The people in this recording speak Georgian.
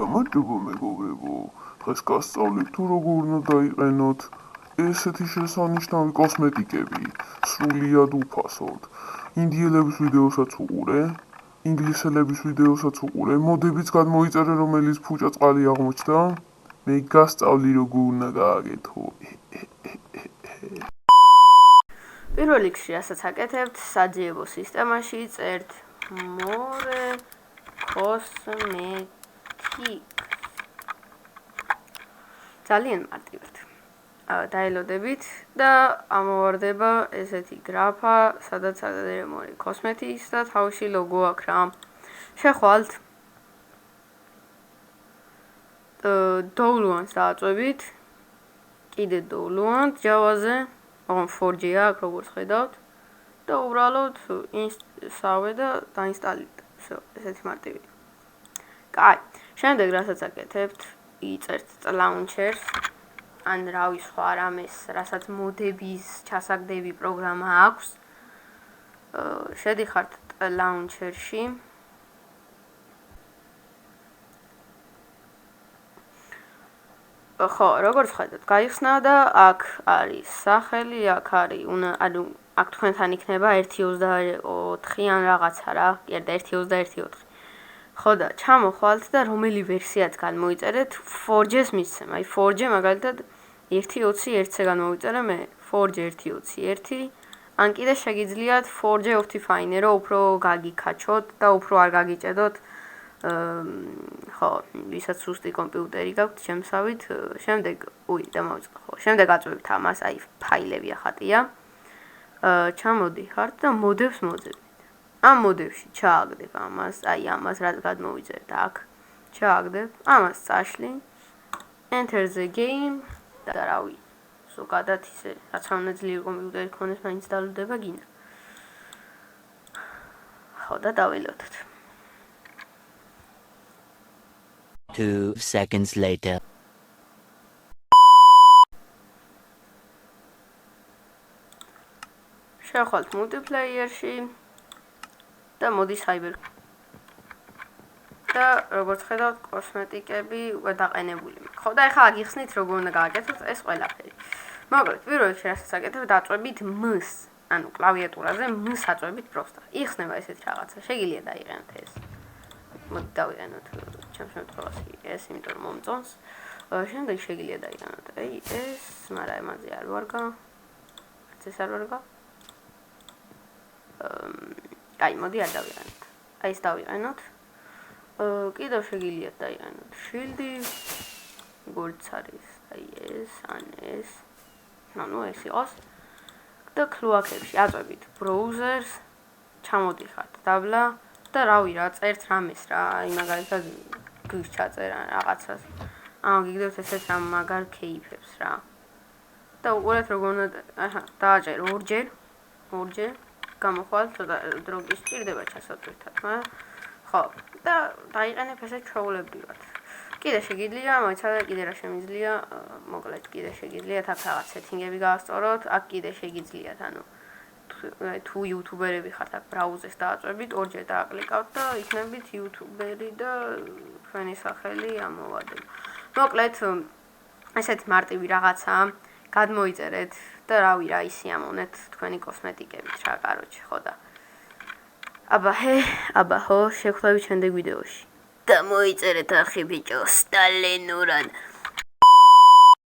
გამარჯობა მეგობრებო, დღეს გასწავლებ თუ როგორ უნდა დაიყენოთ ესეთი შესანიშნავი კოსმეტიკები, სრულიად უფასოდ. ინდიელების ვიდეოსაც უყურე, ინგლისელების ვიდეოსაც უყურე, მოდებიც გადმოიწერე რომელიც ფუჭა წყალი აღმოჩნდა, მე გასწავლი როგორ უნდა გააკეთო. პირველ რიგში რასაც აკეთებთ, საძიებო სისტემაში წერთ more cosmetics. ძალიან მარტივად. დაელოდებით და ამოვარდება ესეთი გრაფა, სადაც არის more cosmetics და თავში ლოგო აქვს რა. შეხვალთ. დოულუანს დააწვევით. კიდე დოულუანთ ჯავაზე. აღარ 4G-ა აქ როგორც ხედავთ და უბრალოდ ინსტალე და დაინსტალეთ. ესეთი მარტივია. კაი, შემდეგ რასაც აკეთებთ, იწერთ launcher-ს, ან რავი სხვა რამეს, რასაც მოდების ჩასაგდები პროგრამა აქვს. შედიხართ launcher-ში. ხო, როგორც ხედავთ, გაიხსნა და აქ არის სახელი, აქ არის, ანუ აქ თქვენთან იქნება 1.24 ან რაღაცა რა, კიდე 1.21.4. ხო და ჩამოხვალთ და რომელი ვერსიაც განმოიწერეთ 4G-ს მისცემ. აი 4G მაგალითად 1.21-ზე განმოვიწერე მე 4G 1.21, ან კიდე შეგიძლიათ 4G Optifine-ე, რომ უფრო გაგიქაჩოთ და უფრო არ გაგიჭედოთ. ხო, ვისაც სუსტი კომპიუტერი გაქვთ, შემსავით, შემდეგ, დამოვიწყე ხო. შემდეგ აწვევთ ამას, აი ფაილები ახატია. ჩამოდიხართ და მოდებს მოძებნით. ამ მოდებში ჩააგდებ ამას, აი ამას რაც გადმოვიწერთ აქ. ჩააგდებ, ამას წაშლი. Enter the game და რავი. ზოგადად ისე, რაც უნდა ძლიერი კომპიუტერი გქონდეს, მაინც დალუდება გინდა. ხო და დავილოდოთ. 2 seconds later. შევხვალთ multiplayer-ში და მოდი cyber. და როგორც ხედავთ, კოსმეტიკები უკვე დაყენებული. ხო და ეხლა აგიხსნით როგორ უნდა გააკეთოთ ეს ყველაფერი. მოკლედ, პირველ რიგში რასაც აკეთებ, დაწვევით M-ს, ანუ კლავიატურაზე M-ს აწვევით პროსტა. იხსნება ესეთი რაღაცა, შეგიძლია დაიყენოთ ეს. მოდი დავიყენოთ ჩემს შემთხვევაში ეს, იმიტომ რომ მომწონს. შემდეგ შეგიძლია დაიყენოთ აი ეს, მაგრამ ამაზე არ ვარგა. ეს არ ვარგა. აი, მოდი არ დავიყენოთ. აი ეს დავიყენოთ. კიდევ შეგიძლიათ დაიყენოთ shield-ი. როგორც არის, აი ეს, ან ეს. ანუ ეს იყოს. და კლუაკებში აწვევით browsers, ჩამოდიხართ დაბლა. და რავი რა, წერთ რამეს რა, აი მაგალითად გის ჩაწერა რაღაცას. გიგდებთ ესეთ რამ მაგარ кейფებს რა. და უყურეთ როგორ უნდა, დააჭერ 2G, გამოხვალ, ცოტა დრო გისჭირდება ჩასატვირთად, მაგრამ ხო, და დაიყენებ ესეთ ჩვეულებრივად. კიდე შეგიძლია, მოიცადე კიდე რა შემიძლია, მოკლედ კიდე შეგიძლიათ აქ რაღაც სეტინგები გაასწოროთ, აქ კიდე შეგიძლიათ, ანუ თუ იუთუბერები ხართ, აქ ბრაუზერს დააწვევით, 2G დააკლიკავთ და იქნებით იუთუბერი და თქვენი სახელი ამოვადება. მოკლედ, ესეთ მარტივი რაღაცა გადმოიწერეთ და რავი რა ისიამოვნეთ თქვენი კოსმეტიკებით რა, კაროჩე, ხო და. აბა ხო, შევხვდებით შემდეგ ვიდეოში. და მოიწერეთ ახი ბიჭო, სტალენურად.